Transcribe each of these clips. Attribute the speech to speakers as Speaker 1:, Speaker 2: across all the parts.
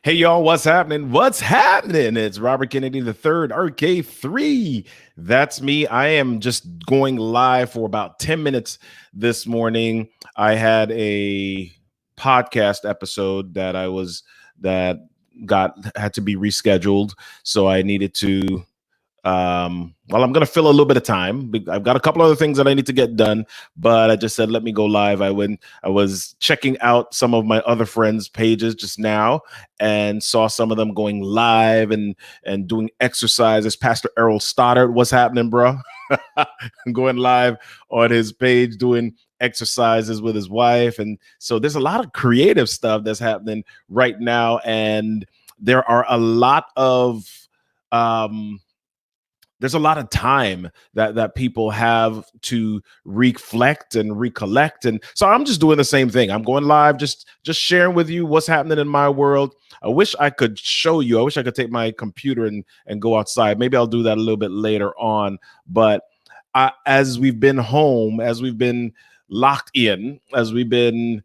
Speaker 1: Hey y'all, what's happening? What's happening? It's Robert Kennedy III, RK3. That's me. I am just going live for about 10 minutes this morning. I had a podcast episode that got had to be rescheduled, so I needed to well, I'm going to fill a little bit of time. I've got a couple other things that I need to get done, but I just said, let me go live. I was checking out some of my other friends' pages just now and saw some of them going live and doing exercises. Pastor Errol Stoddard, what's happening, bro? Going live on his page, doing exercises with his wife. And so there's a lot of creative stuff that's happening right now. And there are a lot of, there's a lot of time that people have to reflect and recollect, and so I'm just doing the same thing. I'm going live, just sharing with you what's happening in my world. I wish I could show you. I wish I could take my computer and go outside. Maybe I'll do that a little bit later on. But as we've been home, as we've been locked in, as we've been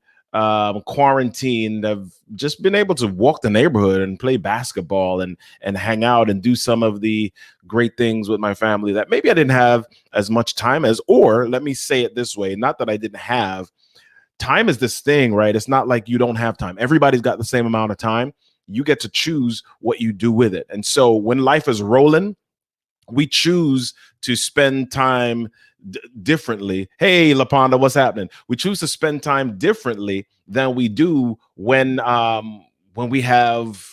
Speaker 1: quarantined, I've just been able to walk the neighborhood and play basketball and hang out and do some of the great things with my family that maybe I didn't have as much time as. Or let me say it this way, not that I didn't have time. Is this thing, right? It's not like you don't have time. Everybody's got the same amount of time. You get to choose what you do with it. And so when life is rolling, we choose to spend time differently. Hey, LaPonda, what's happening? We choose to spend time differently than we do when we have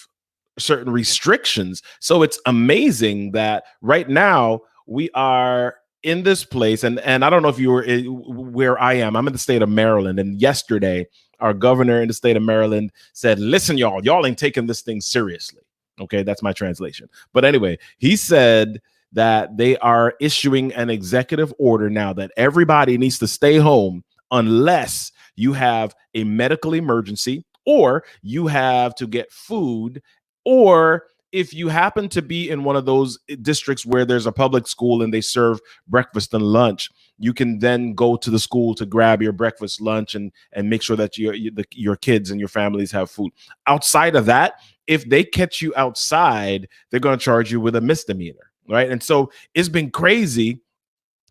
Speaker 1: certain restrictions. So it's amazing that right now we are in this place, and I don't know if you were where I am. I'm in the state of Maryland, and yesterday our governor in the state of Maryland said, "Listen, y'all ain't taking this thing seriously." Okay, that's my translation. But anyway, he said that they are issuing an executive order now that everybody needs to stay home unless you have a medical emergency, or you have to get food, or if you happen to be in one of those districts where there's a public school and they serve breakfast and lunch, you can then go to the school to grab your breakfast, lunch, and make sure that your kids and your families have food. Outside of that, if they catch you outside, they're going to charge you with a misdemeanor. Right. And so it's been crazy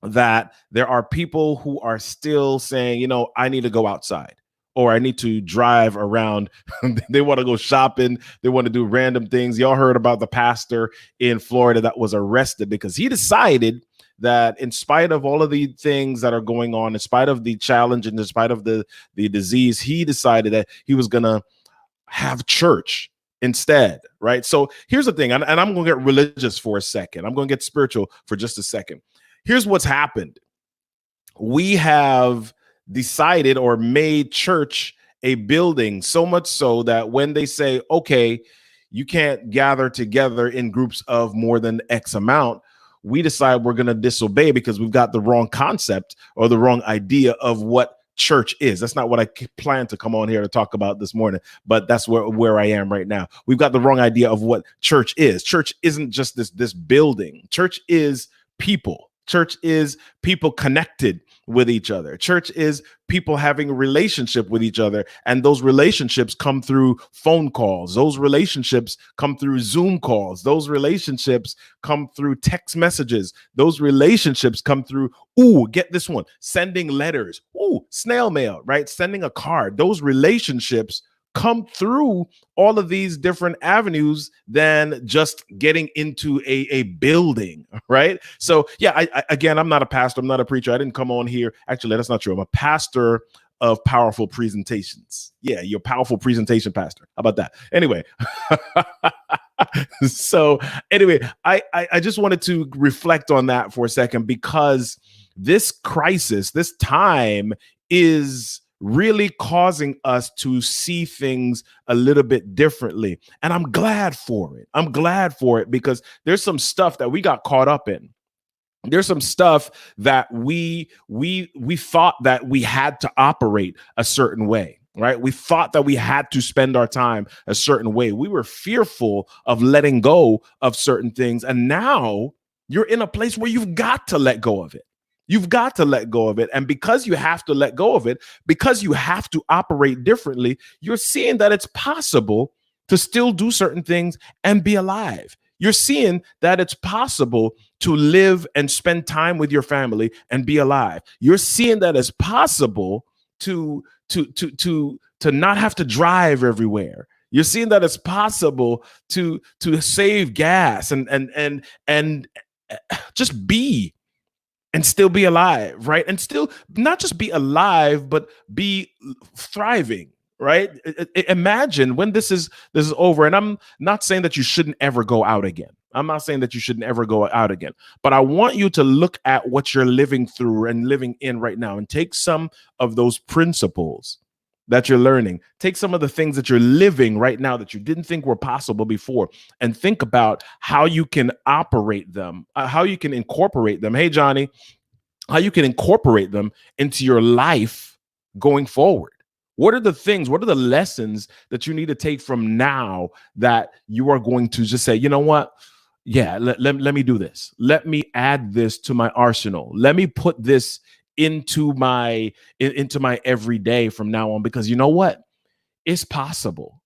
Speaker 1: that there are people who are still saying, I need to go outside, or I need to drive around. They want to go shopping. They want to do random things. Y'all heard about the pastor in Florida that was arrested because he decided that in spite of all of the things that are going on, in spite of the challenge and in spite of the disease, he decided that he was going to have church instead, right? So here's the thing, and I'm going to get religious for a second. I'm going to get spiritual for just a second. Here's what's happened. We have decided or made church a building, so much so that when they say, okay, you can't gather together in groups of more than X amount, we decide we're going to disobey because we've got the wrong concept or the wrong idea of what church is. That's not what I plan to come on here to talk about this morning, but that's where I am right now. We've got the wrong idea of what church is. Church isn't just this building. Church is people. Church is people connected with each other. Church is people having a relationship with each other. And those relationships come through phone calls. Those relationships come through Zoom calls. Those relationships come through text messages. Those relationships come through, get this one, sending letters, snail mail, right? Sending a card. Those relationships come through all of these different avenues than just getting into a building, right? So yeah, again, I'm not a pastor, I'm not a preacher. I didn't come on here. Actually, that's not true. I'm a pastor of powerful presentations. Yeah, your powerful presentation pastor. How about that? Anyway, so anyway, I just wanted to reflect on that for a second, because this crisis, this time is really causing us to see things a little bit differently. And I'm glad for it. I'm glad for it because there's some stuff that we got caught up in. There's some stuff that we thought that we had to operate a certain way, right? We thought that we had to spend our time a certain way. We were fearful of letting go of certain things. And now you're in a place where you've got to let go of it. You've got to let go of it. And because you have to let go of it, because you have to operate differently, you're seeing that it's possible to still do certain things and be alive. You're seeing that it's possible to live and spend time with your family and be alive. You're seeing that it's possible to not have to drive everywhere. You're seeing that it's possible to save gas and just be and still be alive, right? And still not just be alive, but be thriving, right? Imagine when this is over, and I'm not saying that you shouldn't ever go out again. I'm not saying that you shouldn't ever go out again, but I want you to look at what you're living through and living in right now and take some of those principles that you're learning. Take some of the things that you're living right now that you didn't think were possible before, and think about how you can operate them, how you can incorporate them. Hey, Johnny, how you can incorporate them into your life going forward. What are the things, what are the lessons that you need to take from now that you are going to just say, you know what? Yeah, let me do this. Let me add this to my arsenal. Let me put this into my everyday from now on, because you know what? It's possible.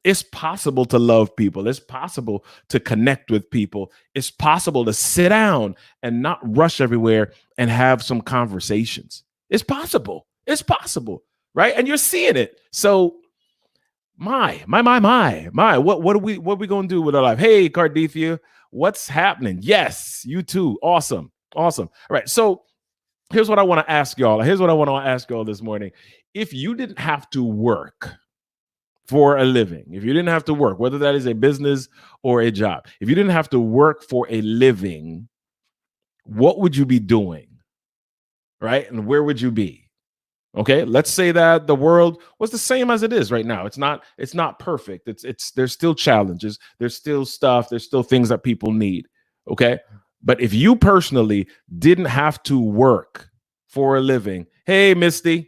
Speaker 1: It's possible to love people. It's possible to connect with people. It's possible to sit down and not rush everywhere and have some conversations. It's possible. It's possible, right? And you're seeing it. So my. What are we gonna do with our life? Hey, Cardithia, what's happening? Yes, you too. Awesome. Awesome. All right. So here's what I want to ask y'all. Here's what I want to ask y'all this morning. If you didn't have to work for a living, if you didn't have to work, whether that is a business or a job, if you didn't have to work for a living, what would you be doing? Right? And where would you be? Okay, let's say that the world was the same as it is right now. It's not perfect. It's there's still challenges, there's still stuff, there's still things that people need. Okay? But if you personally didn't have to work for a living, hey Misty,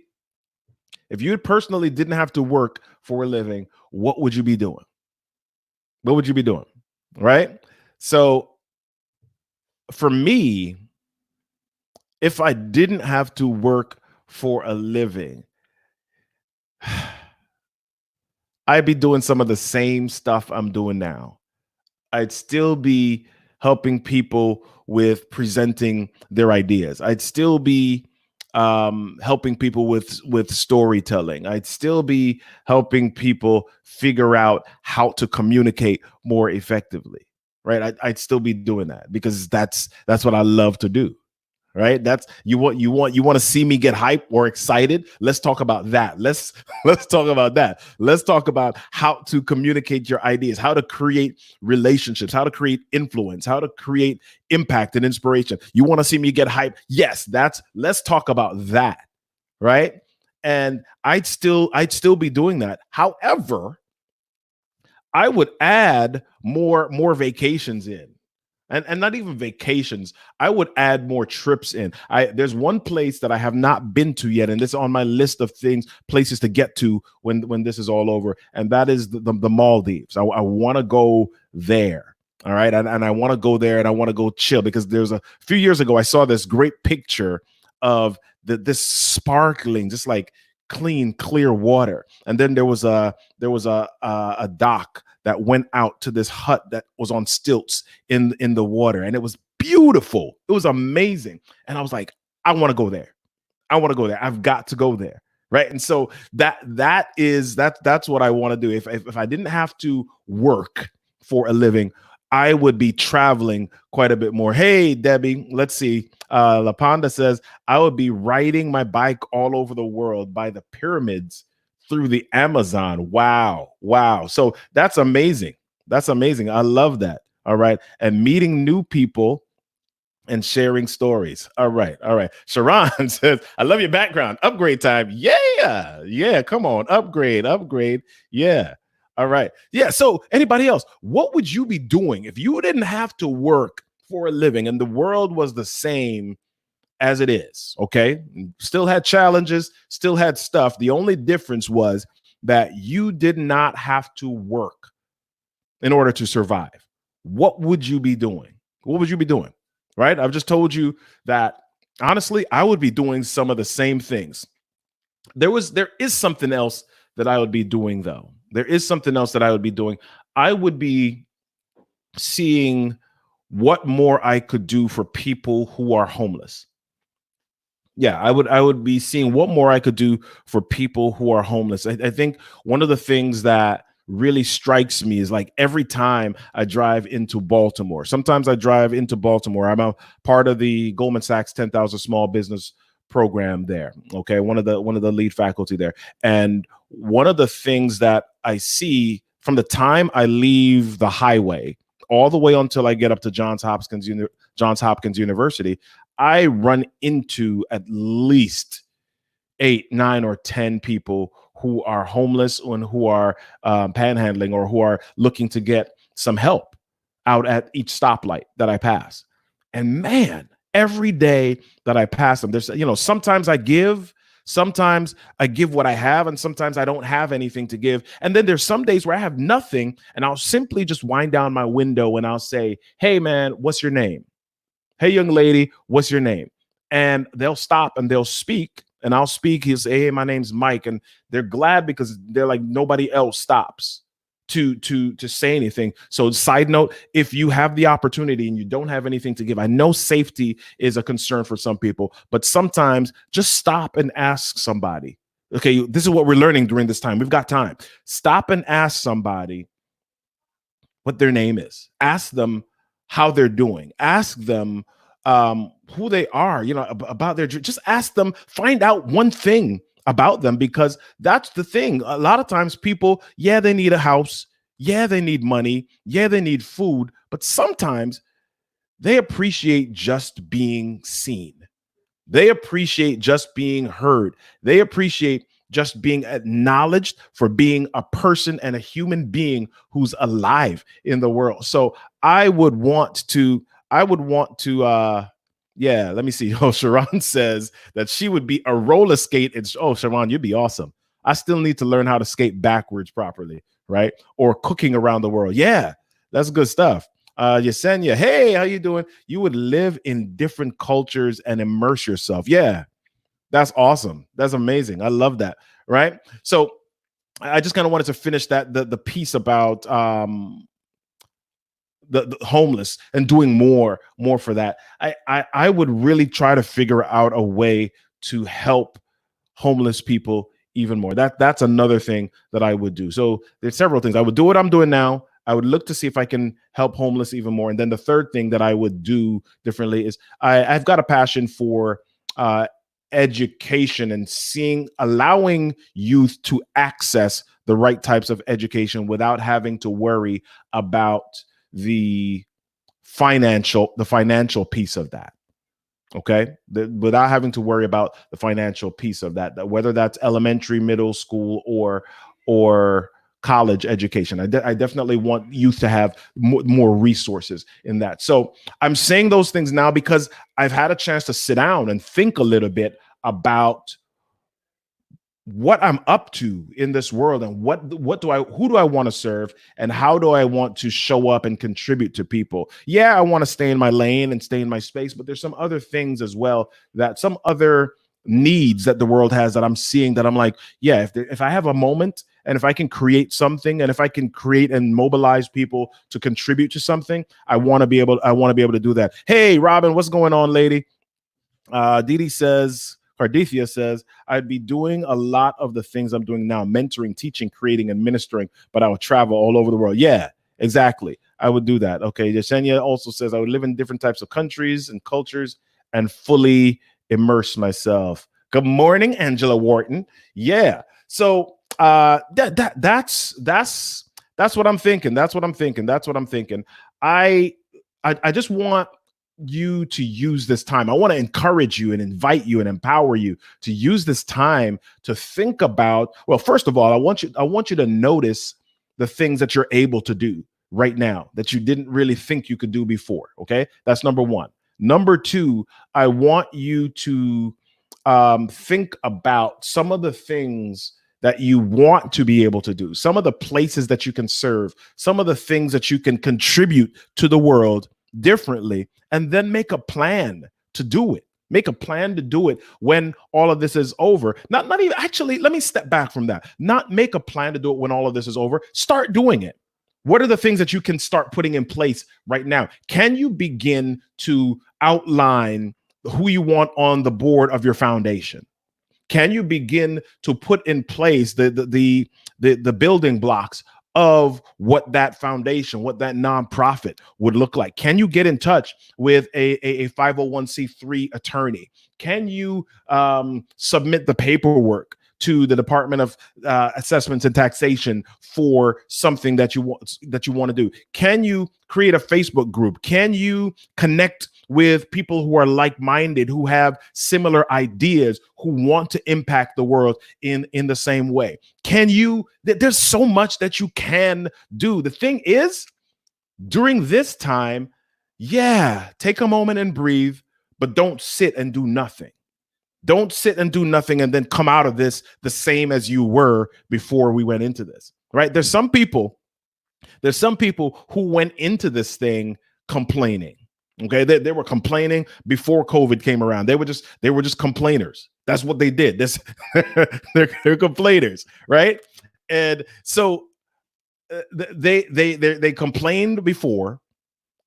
Speaker 1: if you personally didn't have to work for a living, what would you be doing? What would you be doing? Right? So for me, if I didn't have to work for a living, I'd be doing some of the same stuff I'm doing now. I'd still be helping people with presenting their ideas. I'd still be helping people with storytelling. I'd still be helping people figure out how to communicate more effectively. Right? I'd still be doing that because that's what I love to do. Right? That's you want to see me get hyped or excited. Let's talk about that. Let's talk about that. Let's talk about how to communicate your ideas, how to create relationships, how to create influence, how to create impact and inspiration. You want to see me get hyped? Yes, let's talk about that. Right? And I'd still be doing that. However, I would add more vacations in. And not even vacations. I would add more trips in. There's one place that I have not been to yet, and it's on my list of places to get to when this is all over, and that is the Maldives. I want to go there. All right, and I want to go there, and I want to go chill, because there's a few years ago I saw this great picture of this sparkling, just like clean, clear water, and then there was a dock that went out to this hut that was on stilts in the water, and it was beautiful. It was amazing, and I was like, I want to go there. I want to go there. I've got to go there, right? And so that's what I want to do. If I didn't have to work for a living, I would be traveling quite a bit more. Hey, Debbie, let's see. Lapanda says, I would be riding my bike all over the world by the pyramids through the Amazon. Wow. So that's amazing. That's amazing. I love that. All right. And meeting new people and sharing stories. All right. Sharon says, I love your background. Upgrade time. Yeah. Come on. Upgrade. Yeah. All right. Yeah. So anybody else, what would you be doing if you didn't have to work for a living and the world was the same as it is? Okay. Still had challenges, still had stuff. The only difference was that you did not have to work in order to survive. What would you be doing? What would you be doing? Right? I've just told you that honestly, I would be doing some of the same things. There is something else that I would be doing though. there is something else that I would be doing. I would be seeing what more I could do for people who are homeless. Yeah, I would be seeing what more I could do for people who are homeless. I think one of the things that really strikes me is like every time I drive into Baltimore. Sometimes I drive into Baltimore. I'm a part of the Goldman Sachs 10,000 Small Business program there. Okay, one of the lead faculty there. And one of the things that I see from the time I leave the highway all the way until I get up to Johns Hopkins University, I run into at least 8, 9, or 10 people who are homeless and who are panhandling or who are looking to get some help out at each stoplight that I pass. And man, every day that I pass them, sometimes sometimes I give what I have, and sometimes I don't have anything to give. And then there's some days where I have nothing, and I'll simply just wind down my window and I'll say, "Hey, man, what's your name? Hey, young lady, what's your name?" And they'll stop and they'll speak, and I'll speak. He'll say, "Hey, my name's Mike," and they're glad because they're like nobody else stops to say anything. So, side note: if you have the opportunity and you don't have anything to give, I know safety is a concern for some people, but sometimes just stop and ask somebody. Okay, this is what we're learning during this time. We've got time. Stop and ask somebody what their name is. Ask them how they're doing. Ask them who they are, about just ask them, find out one thing about them, because that's the thing. A lot of times people, yeah, they need a house. Yeah, they need money. Yeah, they need food. But sometimes they appreciate just being seen. They appreciate just being heard. They appreciate just being acknowledged for being a person and a human being who's alive in the world. So I would want to, yeah, let me see. Oh, Sharon says that she would be a roller skate. Oh, Sharon, you'd be awesome. I still need to learn how to skate backwards properly, right? Or cooking around the world. Yeah, that's good stuff. Yesenia, hey, how you doing? You would live in different cultures and immerse yourself. Yeah, that's awesome. That's amazing. I love that. Right. So I just kind of wanted to finish the piece about the homeless and doing more for that. I would really try to figure out a way to help homeless people even more. That's another thing that I would do. So there's several things. I would do what I'm doing now. I would look to see if I can help homeless even more. And then the third thing that I would do differently is I've got a passion for education and allowing youth to access the right types of education without having to worry about the financial piece of that. Okay, without having to worry about the financial piece of that, whether that's elementary, middle school, or college education. I definitely want youth to have more resources in that. So I'm saying those things now because I've had a chance to sit down and think a little bit about what I'm up to in this world and who do I want to serve and how do I want to show up and contribute to people. Yeah, I want to stay in my lane and stay in my space, but there's some other things as well, that some other needs that the world has that I'm seeing that I'm like, yeah, if I have a moment and if I can create something and if I can create and mobilize people to contribute to something, I want to be able to do that. Hey, Robin, what's going on, lady? Cardithia says, I'd be doing a lot of the things I'm doing now, mentoring, teaching, creating, and ministering, but I would travel all over the world. Yeah, exactly. I would do that. Okay. Yesenia also says, I would live in different types of countries and cultures and fully immerse myself. Good morning, Angela Wharton. Yeah. So that's what I'm thinking. That's what I'm thinking. I just want you to use this time. I want to encourage you and invite you and empower you to use this time to think about, well, first of all, I want you to notice the things that you're able to do right now that you didn't really think you could do before. Okay. That's number one. Number two, I want you to think about some of the things that you want to be able to do, some of the places that you can serve, some of the things that you can contribute to the world differently, and then make a plan to do it. Make a plan to do it when all of this is over. Not even actually, let me step back from that. Not make a plan to do it when all of this is over. Start doing it. What are the things that you can start putting in place right now? Can you begin to outline who you want on the board of your foundation? Can you begin to put in place the building blocks of what that foundation, what that nonprofit would look like? Can you get in touch with a 501c3 attorney? Can you submit the paperwork to the Department of Assessments and Taxation for something that you want to do? Can you create a Facebook group? Can you connect with people who are like-minded, who have similar ideas, who want to impact the world in the same way? Can you? There's so much that you can do. The thing is, during this time, yeah, take a moment and breathe, but don't sit and do nothing. Don't sit and do nothing and then come out of this the same as you were before we went into this, right? There's some people who went into this thing complaining. Okay, they were complaining before COVID came around. They were just complainers. That's what they did. They're complainers, right? And so they complained before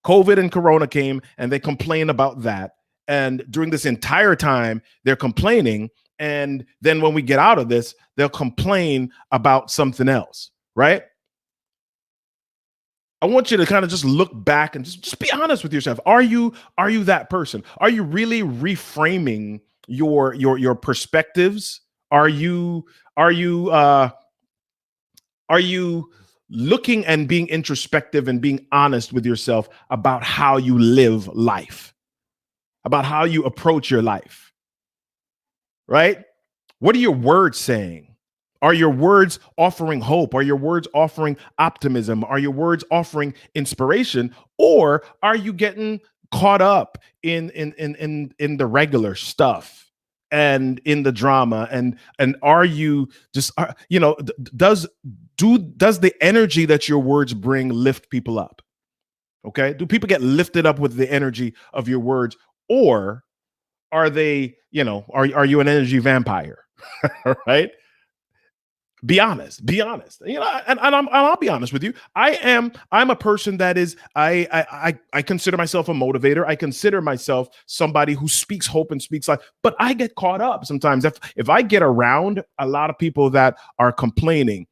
Speaker 1: COVID and Corona came, and they complained about that. And during this entire time, they're complaining. And then when we get out of this, they'll complain about something else, right? I want you to kind of just look back and just be honest with yourself. Are you that person? Are you really reframing your perspectives? Are you looking and being introspective and being honest with yourself about how you live life, about how you approach your life, right? What are your words saying? Are your words offering hope? Are your words offering optimism? Are your words offering inspiration? Or are you getting caught up in the regular stuff and in the drama? And are you just does the energy that your words bring lift people up? Okay, do people get lifted up with the energy of your words, or are they, are you an energy vampire? Right? Be honest. And I'll be honest with you. I'm a person that is, I consider myself a motivator. I consider myself somebody who speaks hope and speaks life, but I get caught up sometimes. If I get around a lot of people that are complaining,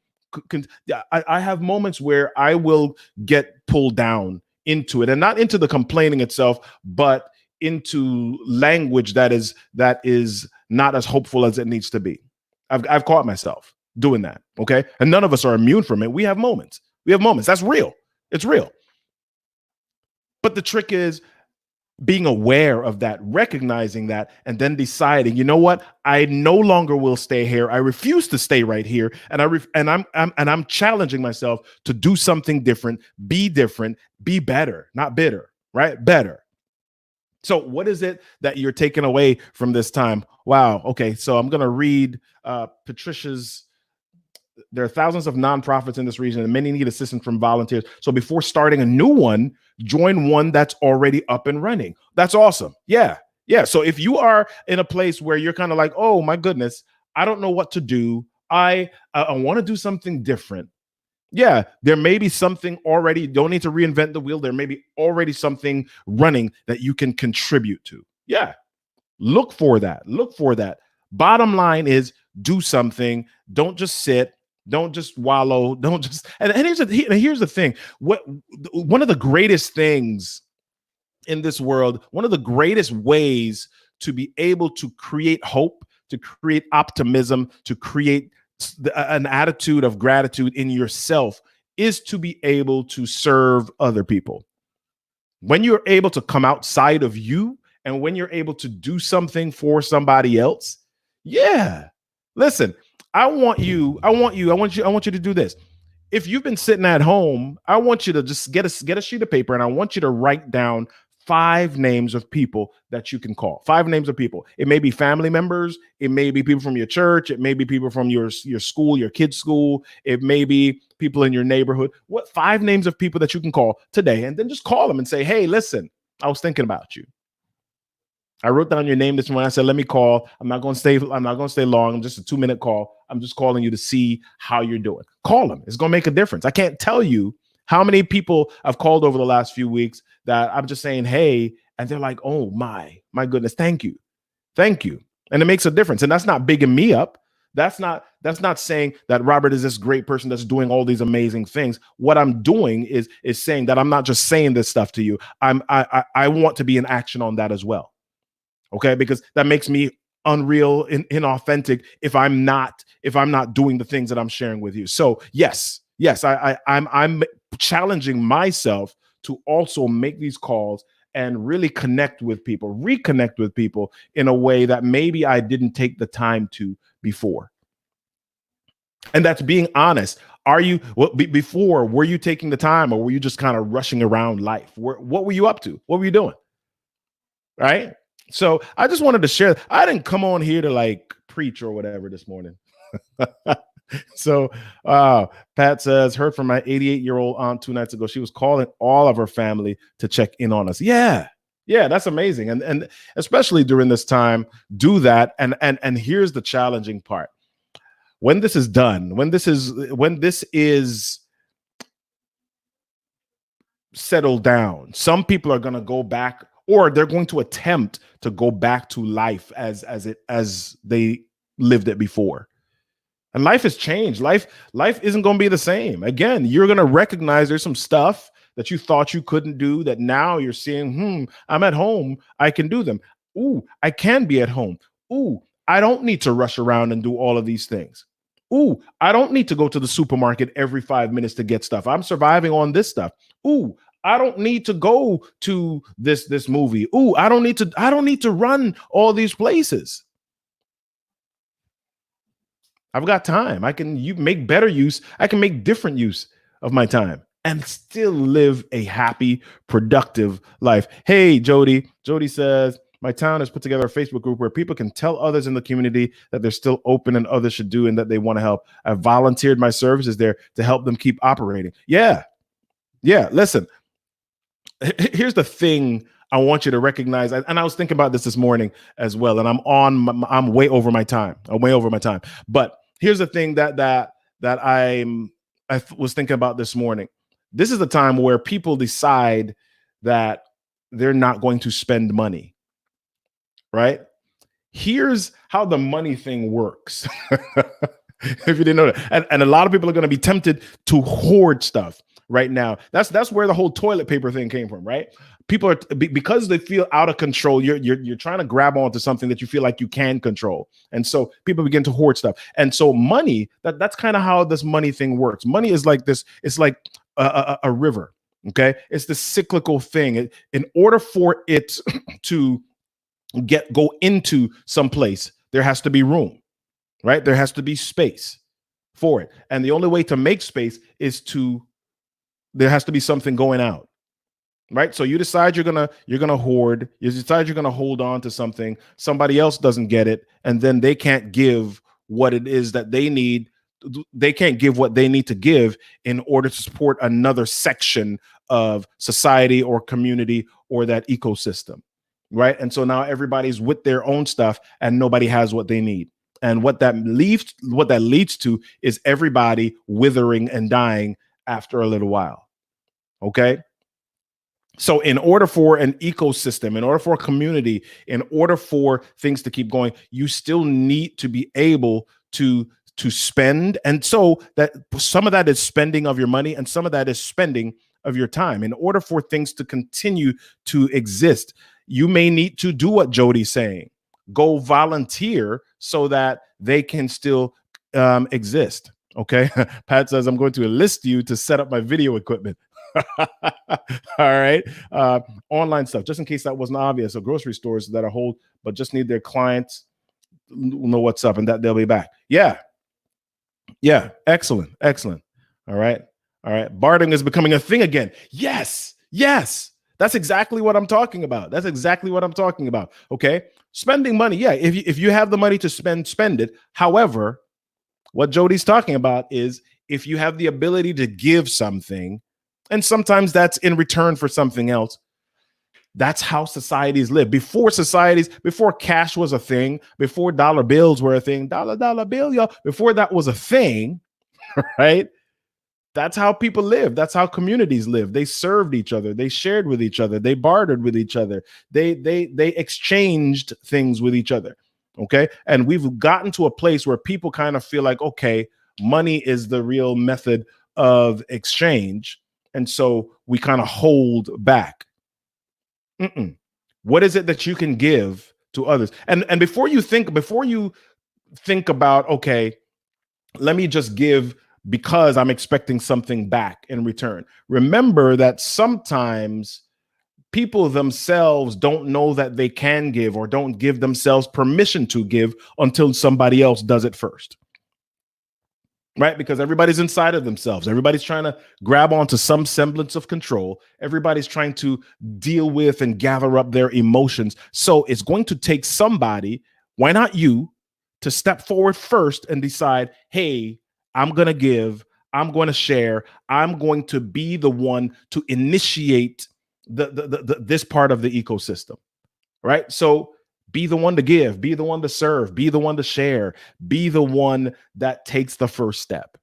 Speaker 1: I have moments where I will get pulled down into it, and not into the complaining itself, but into language that is not as hopeful as it needs to be. I've caught myself doing that. Okay. And none of us are immune from it. We have moments. That's real. It's real. But the trick is being aware of that, recognizing that, and then deciding, you know what? I no longer will stay here. I refuse to stay right here. And I'm challenging myself to do something different, be better, not bitter, right? Better. So what is it that you're taking away from this time? Wow. Okay. So I'm going to read Patricia's. There are thousands of nonprofits in this region, and many need assistance from volunteers. So before starting a new one, join one that's already up and running. That's awesome. Yeah. So if you are in a place where you're kind of like, oh my goodness, I don't know what to do. I want to do something different. Yeah, there may be something already. You don't need to reinvent the wheel. There may be already something running that you can contribute to. Yeah. Look for that. Bottom line is, do something. Don't just sit. Don't just wallow. Don't just. And here's the thing. One of the greatest things in this world, one of the greatest ways to be able to create hope, to create optimism, to create an attitude of gratitude in yourself, is to be able to serve other people. When you're able to come outside of you, and when you're able to do something for somebody else, yeah. Listen, I want you to do this. If you've been sitting at home, I want you to just get a sheet of paper, and I want you to write down 5 names of people that you can call. 5 names of people. It may be family members. It may be people from your church. It may be people from your school, your kid's school. It may be people in your neighborhood. What 5 names of people that you can call today, and then just call them and say, hey, listen, I was thinking about you. I wrote down your name this morning. I said, let me call. I'm not going to stay long. I'm just a 2-minute call. I'm just calling you to see how you're doing. Call them. It's going to make a difference. I can't tell you how many people I've called over the last few weeks that I'm just saying, hey, and they're like, oh my goodness. Thank you. Thank you. And it makes a difference. And that's not bigging me up. That's not saying that Robert is this great person that's doing all these amazing things. What I'm doing is saying that I'm not just saying this stuff to you. I want to be in action on that as well. Okay, because that makes me unreal, inauthentic if I'm not doing the things that I'm sharing with you. So yes, I'm challenging myself to also make these calls and really reconnect with people in a way that maybe I didn't take the time to before. And that's being honest. Are you before? Were you taking the time, or were you just kind of rushing around life? What were you up to? What were you doing? Right. So I just wanted to share. I didn't come on here to like preach or whatever this morning. So Pat says, heard from my 88-year-old aunt 2 nights ago. She was calling all of her family to check in on us. Yeah, that's amazing. And especially during this time, do that. And here's the challenging part. When this is done, when this is settled down, some people are going to go back, or they're going to attempt to go back to life as they lived it before. And life has changed. Life isn't going to be the same. Again, you're going to recognize there's some stuff that you thought you couldn't do that now you're seeing, I'm at home, I can do them. Ooh, I can be at home. Ooh, I don't need to rush around and do all of these things. Ooh, I don't need to go to the supermarket every 5 minutes to get stuff. I'm surviving on this stuff. Ooh, I don't need to go to this movie. Ooh, I don't need to run all these places. I've got time. I can make better use. I can make different use of my time and still live a happy, productive life. Hey, Jody. Jody says, my town has put together a Facebook group where people can tell others in the community that they're still open and others should do and that they want to help. I've volunteered my services there to help them keep operating. Yeah. Listen, here's the thing I want you to recognize. And I was thinking about this morning as well. And I'm way over my time. But here's the thing that I was thinking about this morning. This is the time where people decide that they're not going to spend money. Right? Here's how the money thing works. If you didn't know that. And a lot of people are going to be tempted to hoard stuff right now. That's where the whole toilet paper thing came from, right? People are, because they feel out of control, you're trying to grab onto something that you feel like you can control. And so people begin to hoard stuff. And so money, that's kind of how this money thing works. Money is like this, it's like a river. Okay. It's the cyclical thing. In order for it to go into some place, there has to be room, right? There has to be space for it. And the only way to make space is there has to be something going out, right? So you decide you're gonna hoard, you decide you're gonna hold on to something, somebody else doesn't get it, and then they can't give what it is that they need. They can't give what they need to give in order to support another section of society or community or that ecosystem. Right. And so now everybody's with their own stuff and nobody has what they need. And what that leads to is everybody withering and dying after a little while. OK, so in order for an ecosystem, in order for a community, in order for things to keep going, you still need to be able to spend. And so that some of that is spending of your money and some of that is spending of your time. In order for things to continue to exist, you may need to do what Jody's saying. Go volunteer so that they can still exist. Okay. Pat says, I'm going to enlist you to set up my video equipment. All right. Online stuff, just in case that wasn't obvious. So grocery stores that are hold, but just need their clients know what's up and that they'll be back. Yeah. Excellent. All right. Bartering is becoming a thing again. Yes. That's exactly what I'm talking about. Okay. Spending money. Yeah. If you have the money to spend it. However, what Jody's talking about is if you have the ability to give something, and sometimes that's in return for something else, That's how societies live. Before cash was a thing, before dollar bills were a thing, dollar bill, y'all. Before that was a thing, right? That's how people live. That's how communities live. They served each other. They shared with each other. They bartered with each other. They exchanged things with each other. Okay. And we've gotten to a place where people kind of feel like, okay, money is the real method of exchange. And so we kind of hold back. What is it that you can give to others? And before you think about, okay, let me just give because I'm expecting something back in return. Remember that sometimes people themselves don't know that they can give or don't give themselves permission to give until somebody else does it first. Right? Because everybody's inside of themselves. Everybody's trying to grab onto some semblance of control. Everybody's trying to deal with and gather up their emotions. So it's going to take somebody, why not you, to step forward first and decide, hey, I'm going to give, I'm going to share, I'm going to be the one to initiate this part of the ecosystem, right? So be the one to give, be the one to serve, be the one to share, be the one that takes the first step.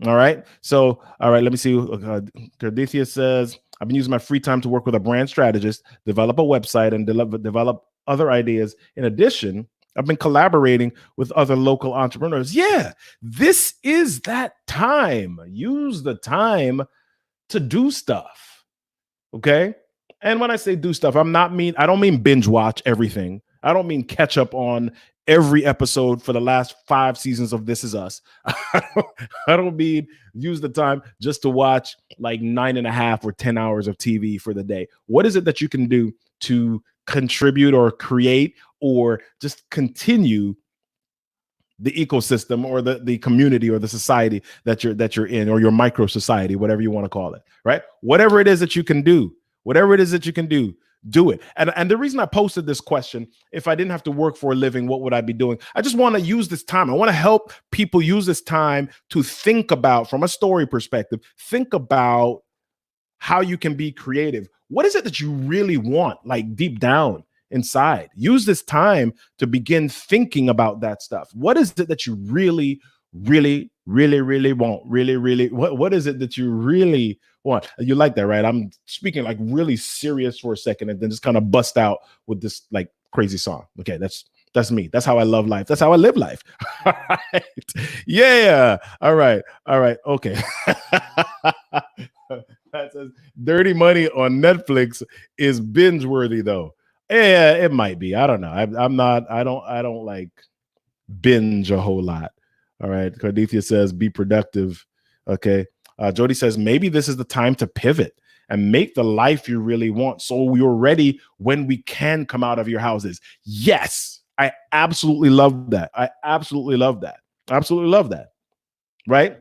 Speaker 1: All right. So, all right, let me see. Cardithia says, I've been using my free time to work with a brand strategist, develop a website, and develop other ideas. In addition, I've been collaborating with other local entrepreneurs. Yeah, this is that time. Use the time to do stuff. Okay. And when I say do stuff, I don't mean binge watch everything. I don't mean catch up on every episode for the last 5 seasons of This Is Us. I don't mean use the time just to watch like 9.5 or 10 hours of TV for the day. What is it that you can do to contribute or create or just continue the ecosystem or the community or the society that you're in, or your micro society, whatever you want to call it, right? Whatever it is that you can do, do it. And the reason I posted this question, if I didn't have to work for a living, what would I be doing? I just want to use this time. I want to help people use this time to think about, from a story perspective, think about how you can be creative. What is it that you really want, like deep down inside? Use this time to begin thinking about that stuff. What is it that you really want? What is it that you really want? You like that, right? I'm speaking like really serious for a second and then just kind of bust out with this like crazy song. Okay, that's me. That's how I love life. That's how I live life. All right. Yeah. All right. Okay. That says Dirty Money on Netflix is binge worthy though. Yeah, it might be. I don't know. I don't like binge a whole lot. All right. Cardithia says be productive. Okay. Jody says maybe this is the time to pivot and make the life you really want, so you're ready when we can come out of your houses. Yes, I absolutely love that. Absolutely love that. Right?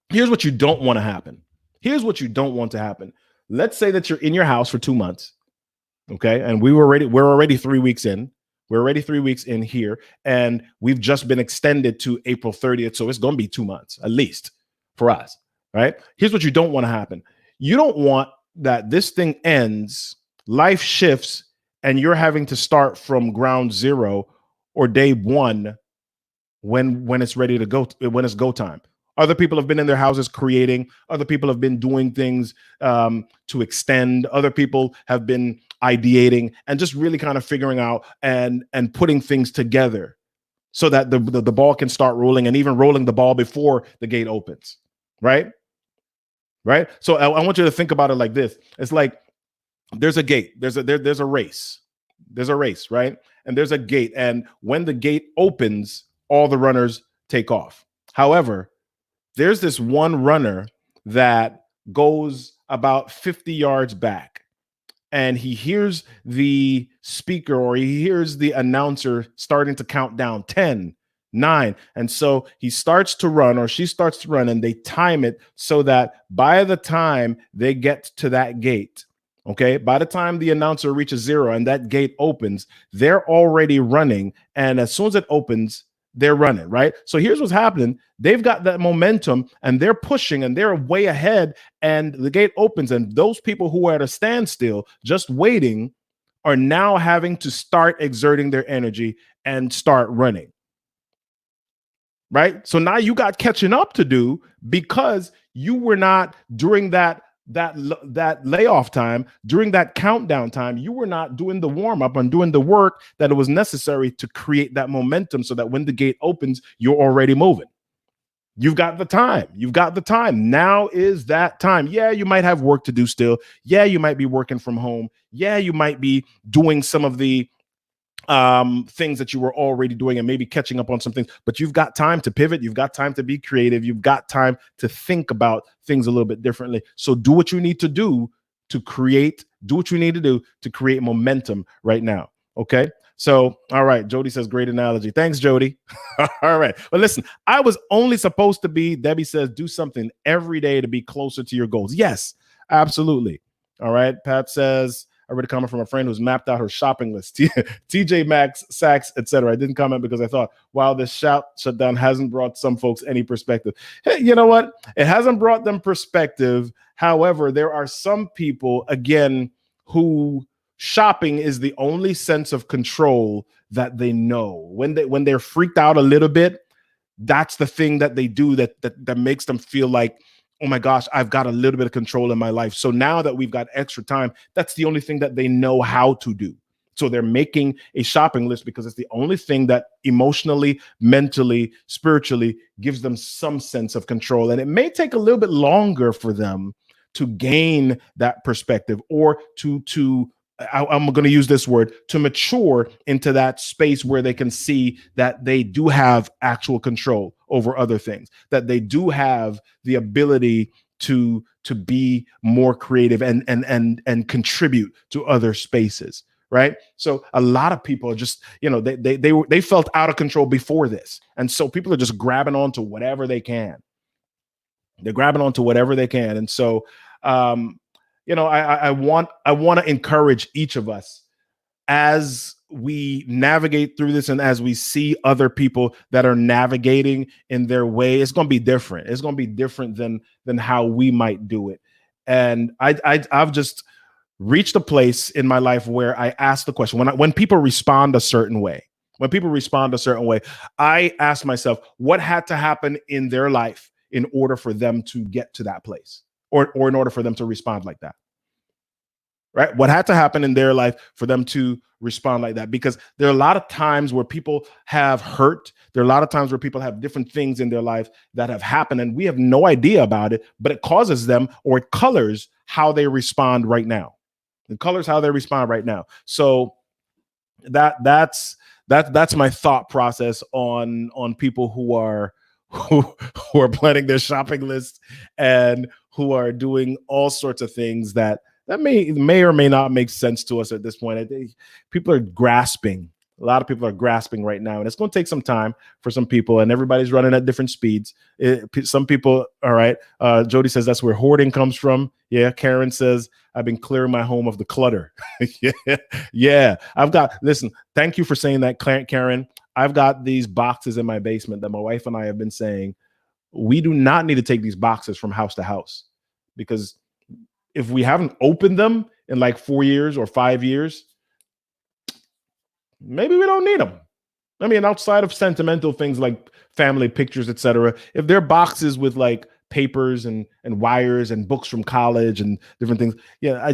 Speaker 1: Here's what you don't want to happen. Let's say that you're in your house for 2 months. Okay. And we're already 3 weeks in. We're already 3 weeks in here, and we've just been extended to April 30th. So it's going to be 2 months at least for us. Right? Here's what you don't want to happen. You don't want that this thing ends, life shifts, and you're having to start from ground zero or day one when it's ready to go, when it's go time. Other people have been in their houses creating. Other people have been doing things to extend. Other people have been ideating and just really kind of figuring out and putting things together so that the ball can start rolling, and even rolling the ball before the gate opens. Right? So I want you to think about it like this. It's like there's a gate. There's a race. There's a race, right? And there's a gate. And when the gate opens, all the runners take off. However, there's this one runner that goes about 50 yards back, and he hears the speaker, or he hears the announcer starting to count down 10, 9. And so he starts to run, or she starts to run, and they time it so that by the time they get to that gate, okay, by the time the announcer reaches 0 and that gate opens, they're already running. And as soon as it opens, they're running, right? So here's what's happening. They've got that momentum and they're pushing and they're way ahead, and the gate opens, and those people who are at a standstill just waiting are now having to start exerting their energy and start running. Right? So now you got catching up to do because you were not during that layoff time, during that countdown time, you were not doing the warm up and doing the work that it was necessary to create that momentum so that when the gate opens, you're already moving. You've got the time. You've got the time. Now is that time. Yeah, you might have work to do still. Yeah, you might be working from home. Yeah, you might be doing some of the things that you were already doing and maybe catching up on some things, but you've got time to pivot. You've got time to be creative. You've got time to think about things a little bit differently. So do what you need to do to create, do what you need to do to create momentum right now. Okay. So, all right. Jody says, great analogy. Thanks, Jody. All right. But listen, I was only supposed to be, Debbie says, do something every day to be closer to your goals. Yes, absolutely. All right. Pat says, I read a comment from a friend who's mapped out her shopping list. TJ Maxx, Saks, etc. I didn't comment because I thought, wow, this shutdown hasn't brought some folks any perspective. Hey, you know what? It hasn't brought them perspective. However, there are some people, again, who shopping is the only sense of control that they know. When they're freaked out a little bit, that's the thing that they do that makes them feel like, oh my gosh, I've got a little bit of control in my life. So now that we've got extra time, that's the only thing that they know how to do. So they're making a shopping list because it's the only thing that emotionally, mentally, spiritually gives them some sense of control. And it may take a little bit longer for them to gain that perspective or I'm going to use this word, to mature into that space where they can see that they do have actual control over other things, that they do have the ability to be more creative and contribute to other spaces. Right. So a lot of people are just, they felt out of control before this. And so people are just grabbing onto whatever they can. They're grabbing onto whatever they can. And so, I want to encourage each of us as we navigate through this and as we see other people that are navigating in their way. It's going to be different. It's going to be different than how we might do it. And I've just reached a place in my life where I ask the question when people respond a certain way. When people respond a certain way, I ask myself, what had to happen in their life in order for them to get to that place? Or in order for them to respond like that, right? What had to happen in their life for them to respond like that? Because there are a lot of times where people have hurt. There are a lot of times where people have different things in their life that have happened, and we have no idea about it, but it causes them, or it colors how they respond right now. It colors how they respond right now. So that's my thought process on people who are planning their shopping list and who are doing all sorts of things that may or may not make sense to us at this point. I think people are grasping. A lot of people are grasping right now, and it's going to take some time for some people, and everybody's running at different speeds. Some people, all right. Jody says that's where hoarding comes from. Yeah. Karen says, I've been clearing my home of the clutter. Yeah. Listen, thank you for saying that, Karen. I've got these boxes in my basement that my wife and I have been saying, we do not need to take these boxes from house to house, because if we haven't opened them in like 4 years or 5 years, maybe we don't need them. I mean, outside of sentimental things like family pictures, etc., if they're boxes with like papers and wires and books from college and different things, yeah,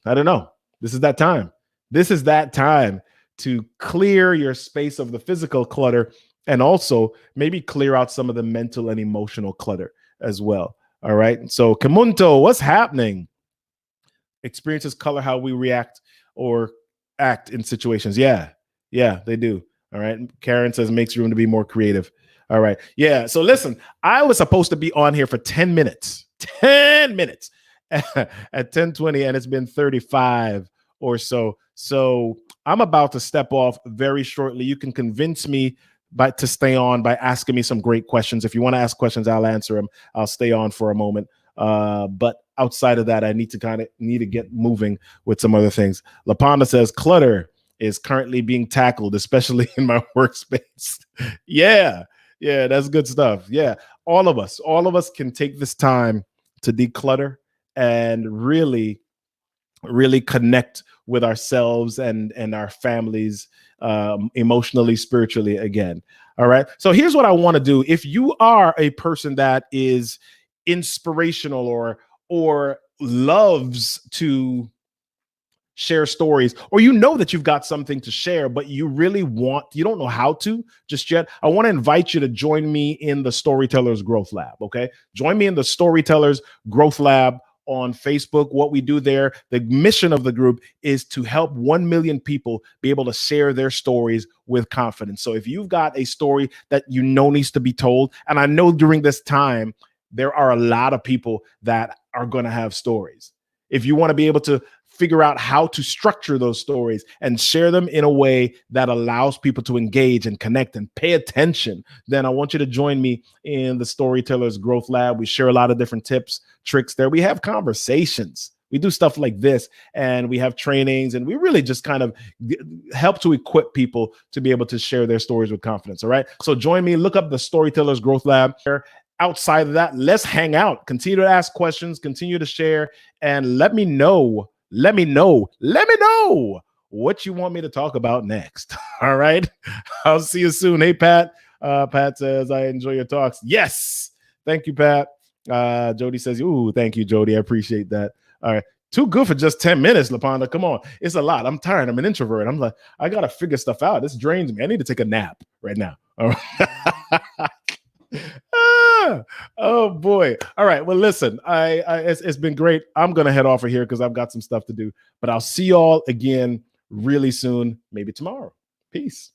Speaker 1: I don't know. This is that time. This is that time to clear your space of the physical clutter and also maybe clear out some of the mental and emotional clutter as well. All right. So Kamunto, what's happening? Experiences color how we react or act in situations. Yeah, they do. All right. Karen says makes room to be more creative. All right. Yeah. So listen, I was supposed to be on here for 10 minutes. 10 minutes at 10:20, and it's been 35 or so. So I'm about to step off very shortly. You can convince me to stay on by asking me some great questions. If you want to ask questions, I'll answer them. I'll stay on for a moment. But outside of that, I need to get moving with some other things. LaPonda says clutter is currently being tackled, especially in my workspace. Yeah, that's good stuff. Yeah, all of us can take this time to declutter and really really connect with ourselves and our families, emotionally, spiritually again. All right. So here's what I want to do. If you are a person that is inspirational or loves to share stories, or you know that you've got something to share but you don't know how to just yet, I want to invite you to join me in the Storytellers Growth Lab. Okay, join me in the Storytellers Growth Lab on Facebook. What we do there, the mission of the group is to help 1 million people be able to share their stories with confidence. So if you've got a story that you know needs to be told, and I know during this time there are a lot of people that are going to have stories, if you want to be able to figure out how to structure those stories and share them in a way that allows people to engage and connect and pay attention, then I want you to join me in the Storytellers Growth Lab. We share a lot of different tips, tricks there. We have conversations. We do stuff like this, and we have trainings, and we really just kind of help to equip people to be able to share their stories with confidence. All right. So join me, look up the Storytellers Growth Lab. Outside of that, let's hang out, continue to ask questions, continue to share, and let me know what you want me to talk about next. All right. I'll see you soon. Hey, Pat. Pat says, I enjoy your talks. Yes. Thank you, Pat. Jody says, ooh, thank you, Jody. I appreciate that. All right. Too good for just 10 minutes, LaPonda. Come on. It's a lot. I'm tired. I'm an introvert. I'm like, I got to figure stuff out. This drains me. I need to take a nap right now. All right. Oh boy. All right. Well, listen, it's been great. I'm gonna head off of here because I've got some stuff to do. But I'll see y'all again really soon, maybe tomorrow. Peace.